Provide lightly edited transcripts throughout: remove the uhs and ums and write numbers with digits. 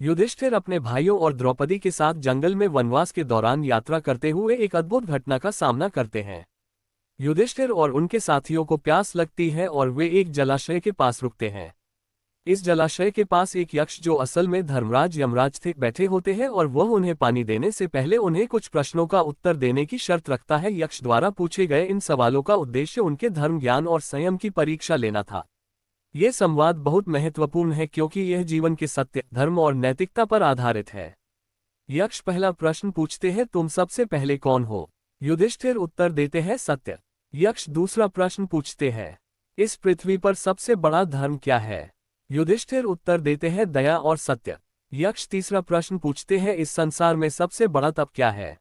युधिष्ठिर अपने भाइयों और द्रौपदी के साथ जंगल में वनवास के दौरान यात्रा करते हुए एक अद्भुत घटना का सामना करते हैं। युधिष्ठिर और उनके साथियों को प्यास लगती है और वे एक जलाशय के पास रुकते हैं। इस जलाशय के पास एक यक्ष, जो असल में धर्मराज यमराज थे, बैठे होते हैं और वह उन्हें पानी देने से पहले उन्हें कुछ प्रश्नों का उत्तर देने की शर्त रखता है। यक्ष द्वारा पूछे गए इन सवालों का उद्देश्य उनके धर्म, ज्ञान और संयम की परीक्षा लेना था। ये संवाद बहुत महत्वपूर्ण है क्योंकि यह जीवन के सत्य, धर्म और नैतिकता पर आधारित है। यक्ष पहला प्रश्न पूछते हैं, तुम सबसे पहले कौन हो? युधिष्ठिर उत्तर देते हैं, सत्य। यक्ष दूसरा प्रश्न पूछते हैं, इस पृथ्वी पर सबसे बड़ा धर्म क्या है? युधिष्ठिर उत्तर देते हैं, दया और सत्य। यक्ष तीसरा प्रश्न पूछते हैं, इस संसार में सबसे बड़ा तप क्या है?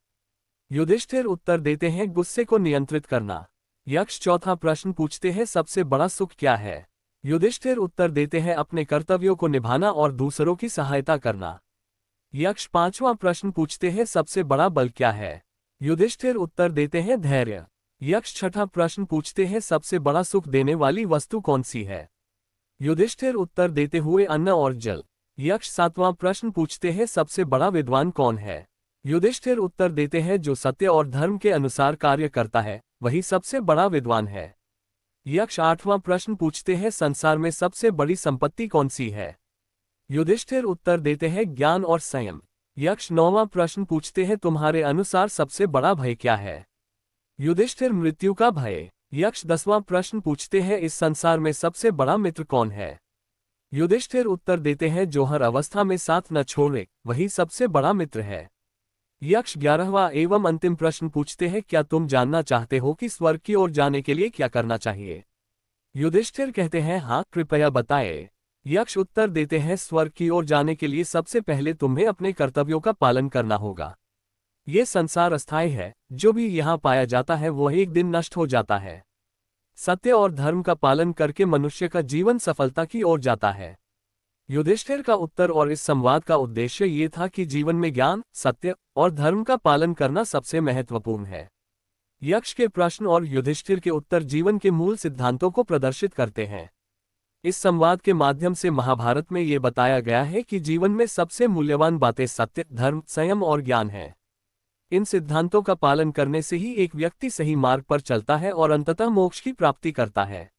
युधिष्ठिर उत्तर देते हैं, गुस्से को नियंत्रित करना। यक्ष चौथा प्रश्न पूछते हैं, सबसे बड़ा सुख क्या है? युधिष्ठिर उत्तर देते हैं, अपने कर्तव्यों को निभाना और दूसरों की सहायता करना। यक्ष पांचवां प्रश्न पूछते हैं, सबसे बड़ा बल क्या है? युधिष्ठिर उत्तर देते हैं, धैर्य। यक्ष छठा प्रश्न पूछते हैं, सबसे बड़ा सुख देने वाली वस्तु कौन सी है? युधिष्ठिर उत्तर देते हुए, अन्न और जल। यक्ष सातवां प्रश्न पूछते हैं, सबसे बड़ा विद्वान कौन है? युधिष्ठिर उत्तर देते हैं, जो सत्य और धर्म के अनुसार कार्य करता है वही सबसे बड़ा विद्वान है। यक्ष आठवां प्रश्न पूछते हैं, संसार में सबसे बड़ी संपत्ति कौन सी है? युधिष्ठिर उत्तर देते हैं, ज्ञान और संयम। यक्ष नौवां प्रश्न पूछते हैं, तुम्हारे अनुसार सबसे बड़ा भय क्या है? युधिष्ठिर मृत्यु का भय। यक्ष 10वां प्रश्न पूछते हैं, इस संसार में सबसे बड़ा मित्र कौन है? युधिष्ठिर उत्तर देते हैं, जो हर अवस्था में साथ न छोड़े वही सबसे बड़ा मित्र है। यक्ष 11वां एवं अंतिम प्रश्न पूछते हैं, क्या तुम जानना चाहते हो कि स्वर्ग की ओर जाने के लिए क्या करना चाहिए? युधिष्ठिर कहते हैं, हाँ, कृपया बताएं। यक्ष उत्तर देते हैं, स्वर्ग की ओर जाने के लिए सबसे पहले तुम्हें अपने कर्तव्यों का पालन करना होगा। ये संसार अस्थायी है, जो भी यहाँ पाया जाता है वह एक दिन नष्ट हो जाता है। सत्य और धर्म का पालन करके मनुष्य का जीवन सफलता की ओर जाता है। युधिष्ठिर का उत्तर और इस संवाद का उद्देश्य ये था कि जीवन में ज्ञान, सत्य और धर्म का पालन करना सबसे महत्वपूर्ण है। यक्ष के प्रश्न और युधिष्ठिर के उत्तर जीवन के मूल सिद्धांतों को प्रदर्शित करते हैं। इस संवाद के माध्यम से महाभारत में ये बताया गया है कि जीवन में सबसे मूल्यवान बातें सत्य, धर्म, संयम और ज्ञान हैं। इन सिद्धांतों का पालन करने से ही एक व्यक्ति सही मार्ग पर चलता है और अंततः मोक्ष की प्राप्ति करता है।